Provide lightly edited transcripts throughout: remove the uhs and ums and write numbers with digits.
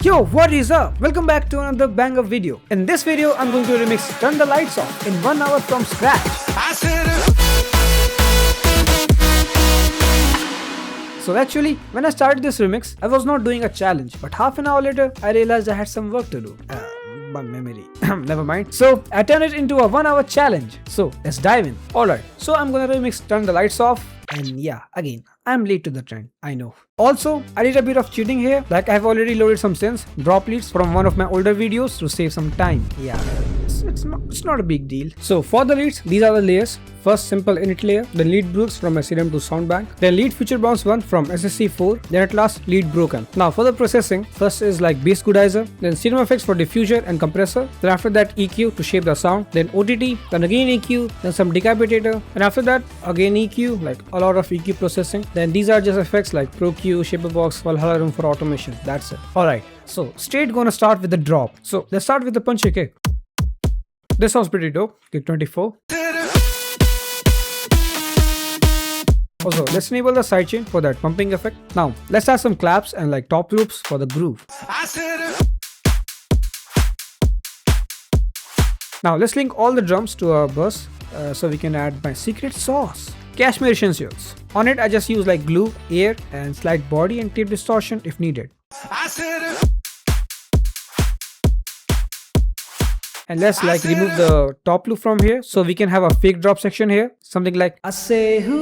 Yo, what is up? Welcome back to another banger video. In this video, I'm going to remix Turn the Lights Off in 1 hour from scratch. So actually, when I started this remix, I was not doing a challenge, but half an hour later, I realized I had some work to do. My memory. Never mind. So I turned it into a 1 hour challenge. So let's dive in. Alright, so I'm gonna remix Turn the Lights Off. And yeah, again, I'm late to the trend, I know. Also, I did a bit of cheating here, like I've already loaded some synths, drop leads from one of my older videos to save some time. Yeah, it's not a big deal. So for the leads, these are the layers. First simple init layer, then lead brooks from SCM to sound bank, then lead future bounce 1 from SSC4, then at last lead broken. Now for the processing, first is like bass goodizer, then cinema effects for diffuser and compressor, then after that EQ to shape the sound, then OTT, then again EQ, then some decapitator, and after that again EQ, like a lot of EQ processing. Then these are just effects like Pro Q, Shaper Box, Valhalla room for automation. That's it. Alright, so straight gonna start with the drop. So let's start with the punchy kick. This sounds pretty dope. Kick 24. Also, let's enable the sidechain for that pumping effect. Now, let's add some claps and like top loops for the groove. Now, let's link all the drums to our bus so we can add my secret sauce. Cashmere essentials. On it, I just use like glue, air, and slight body and tape distortion if needed. And let's like remove the top loop from here so we can have a fake drop section here. Something like I say switch,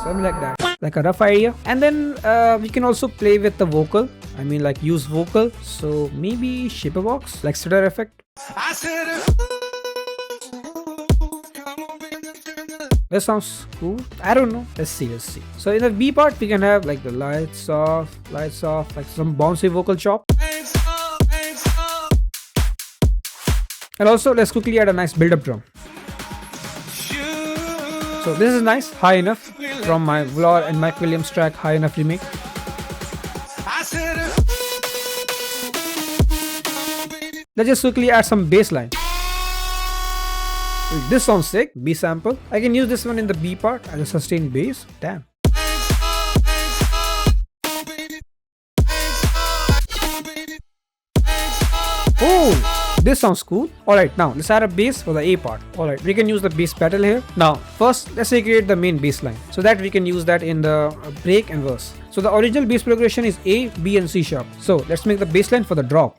something like that, like a rough idea. And then we can also play with the vocal. I mean like use vocal. So maybe Shaper Box, like stutter effect. That sounds cool. I don't know. Let's see. So in the B part, we can have like the lights off, like some bouncy vocal chop. And also, let's quickly add a nice build-up drum. So this is nice, high enough from my Vlor and Mike Williams track, High Enough remake. Let's just quickly add some bass line. This sounds sick. B sample. I can use this one in the B part as a sustained bass. Damn. Oh, this sounds cool. Alright, now let's add a bass for the A part. Alright, we can use the bass pedal here. Now, first let's recreate the main bass line so that we can use that in the break and verse. So the original bass progression is A, B and C sharp. So let's make the bass line for the drop.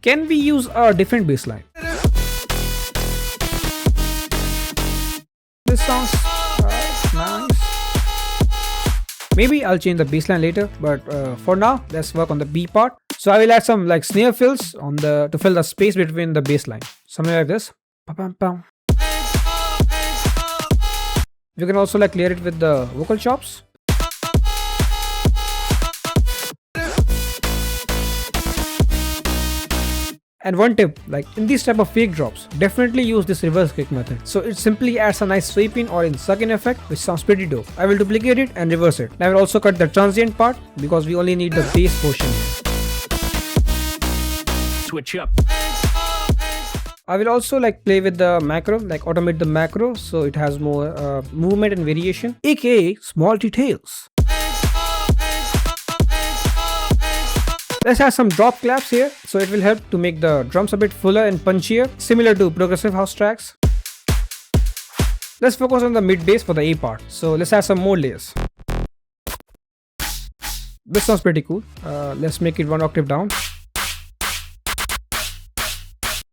Can we use a different bass line? This sounds nice. Maybe I'll change the bass line later, but for now, let's work on the B part. So I will add some like snare fills on the to fill the space between the bass line. Something like this. You can also like clear it with the vocal chops. And one tip, like in these type of fake drops, definitely use this reverse kick method. So it simply adds a nice sweep in or in suck in effect, which sounds pretty dope. I will duplicate it and reverse it. I will also cut the transient part because we only need the bass portion. Switch up. I will also like play with the macro, like automate the macro so it has more movement and variation, aka small details. Let's have some drop claps here, so it will help to make the drums a bit fuller and punchier, similar to progressive house tracks. Let's focus on the mid bass for the A part, so let's add some more layers. This sounds pretty cool. Let's make it 1 octave down.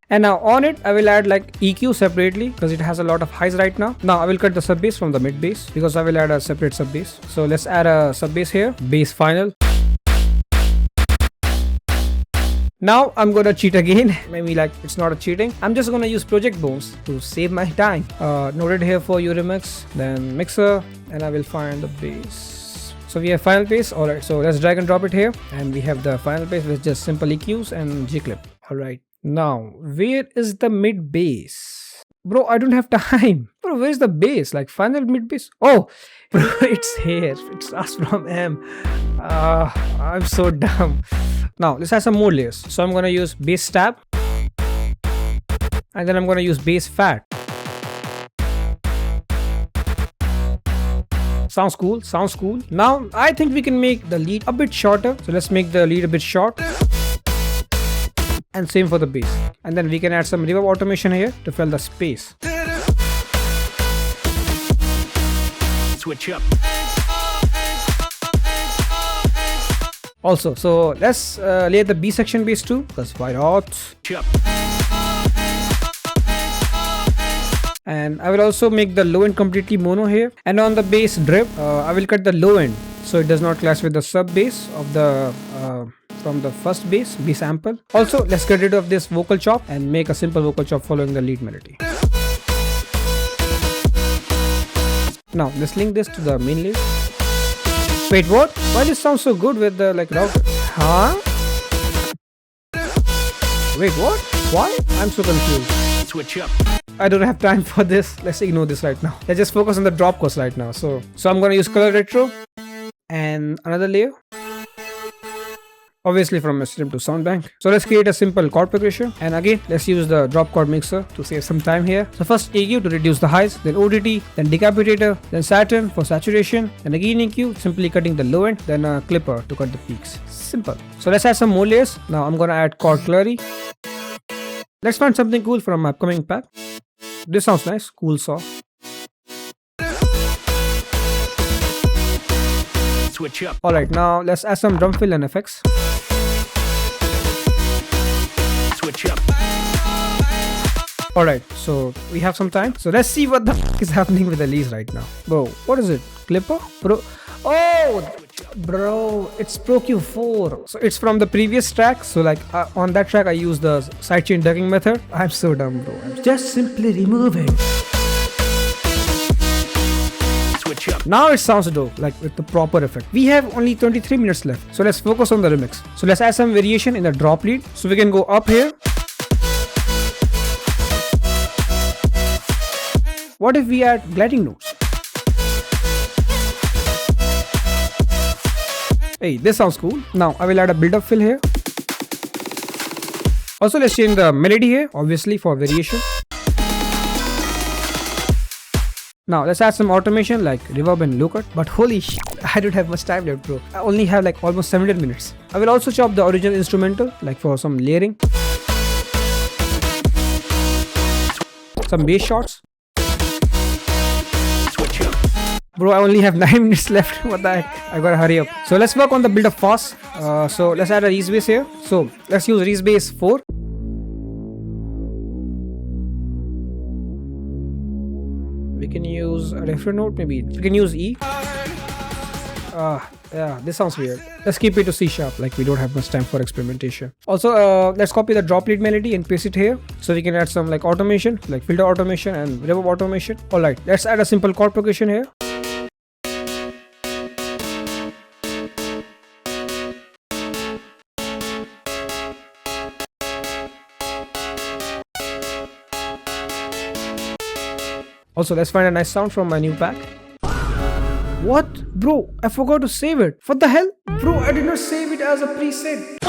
And now on it, I will add like EQ separately because it has a lot of highs right now. Now I will cut the sub bass from the mid bass because I will add a separate sub bass. So let's add a sub bass here, bass final. Now I'm gonna cheat again. Maybe like it's not a cheating. I'm just gonna use Project Bones to save my time. Noted here for Remixed, then mixer, and I will find the bass. So we have final bass. Alright, so let's drag and drop it here. And we have the final bass with just simple EQs and G clip. Alright, now where is the mid bass? Bro, I don't have time. Bro, where's the bass? Like final mid bass? Oh, bro, it's here. It starts from M. I'm so dumb. Now let's add some more layers. So I'm gonna use bass stab, and then I'm gonna use bass fat. Sounds cool. Sounds cool. Now I think we can make the lead a bit shorter. So let's make the lead a bit short. And same for the bass. And then we can add some reverb automation here to fill the space. Switch up. Also, so let's lay the B section bass too, because why not? And I will also make the low end completely mono here. And on the bass drip, I will cut the low end so it does not clash with the sub bass of the from the first bass B sample. Also, let's get rid of this vocal chop and make a simple vocal chop following the lead melody. Now let's link this to the main lead. Wait, what? Why this sounds so good with the like router? Huh? Wait, what? Why? I'm so confused. Switch up. I don't have time for this. Let's ignore this right now. Let's just focus on the drop course right now. So I'm gonna use color retro and another layer. Obviously from a stream to sound bank. So let's create a simple chord progression. And again, let's use the drop chord mixer to save some time here. So first EQ to reduce the highs, then ODT, then decapitator, then Saturn for saturation, then again EQ, simply cutting the low end, then a clipper to cut the peaks. Simple. So let's add some more layers. Now I'm gonna add chord slurry. Let's find something cool from my upcoming pack. This sounds nice. Cool saw. Switch up. Alright, now let's add some drum fill and effects. Switch up. Alright, so we have some time. So let's see what the f is happening with Elise right now. Bro, what is it? Clipper? Bro. Oh! Bro, it's Pro Q4. So it's from the previous track. So like on that track I used the sidechain ducking method. I'm so dumb, bro. Just simply remove it. Switch up. Now it sounds dope, like with the proper effect. We have only 23 minutes left. So let's focus on the remix. So let's add some variation in the drop lead. So we can go up here. What if we add gliding notes? Hey, this sounds cool. Now I will add a build-up fill here. Also, let's change the melody here, obviously for variation. Now let's add some automation like reverb and low cut. But holy shit, I don't have much time left, bro. I only have like almost 17 minutes. I will also chop the original instrumental like for some layering. Some bass shots. Bro, I only have 9 minutes left. What the heck? I gotta hurry up. So let's work on the build up fast. So let's add a Reese bass here. So let's use Reese bass 4. We can use a reference note maybe. We can use E. Yeah, this sounds weird. Let's keep it to C sharp, like we don't have much time for experimentation. Also, let's copy the drop lead melody and paste it here. So we can add some like automation, like filter automation and reverb automation. Alright, let's add a simple chord progression here. Also, let's find a nice sound from my new pack. What? Bro, I forgot to save it. What the hell? Bro, I did not save it as a preset.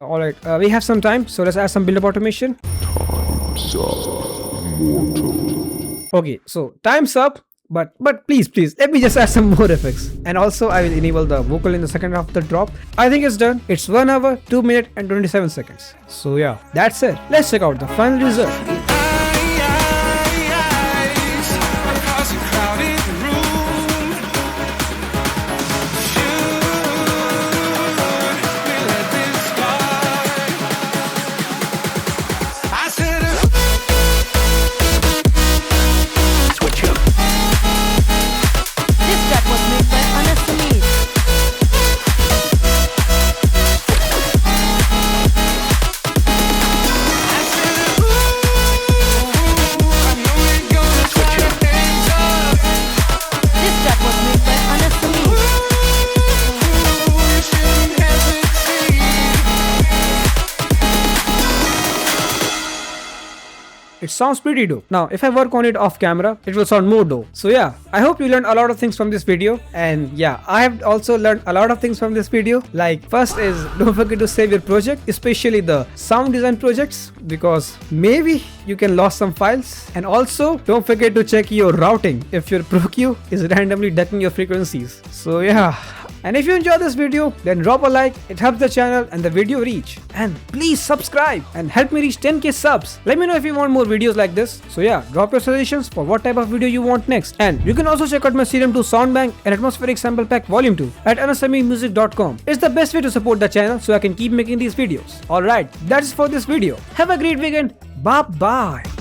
Alright, we have some time, so let's add some build-up automation. Time's up, mortal. Okay, so time's up, but please, let me just add some more effects. And also, I will enable the vocal in the second half of the drop. I think it's done. It's 1 hour, 2 minutes and 27 seconds. So yeah, that's it. Let's check out the final result. it sounds pretty dope. Now, if I work on it off camera, it will sound more dope. So yeah, I hope you learned a lot of things from this video. And yeah, I have also learned a lot of things from this video. Like, first is don't forget to save your project, especially the sound design projects, because maybe you can lose some files. And also don't forget to check your routing if your ProQ is randomly ducking your frequencies. So yeah. And if you enjoyed this video, then drop a like, it helps the channel and the video reach. And please subscribe and help me reach 10k subs. Let me know if you want more videos like this. So yeah, drop your suggestions for what type of video you want next. And you can also check out my Serum 2 Sound Bank and Atmospheric Sample Pack Volume 2 at anasamemusic.com. It's the best way to support the channel so I can keep making these videos. Alright, that's it for this video. Have a great weekend. Bye bye.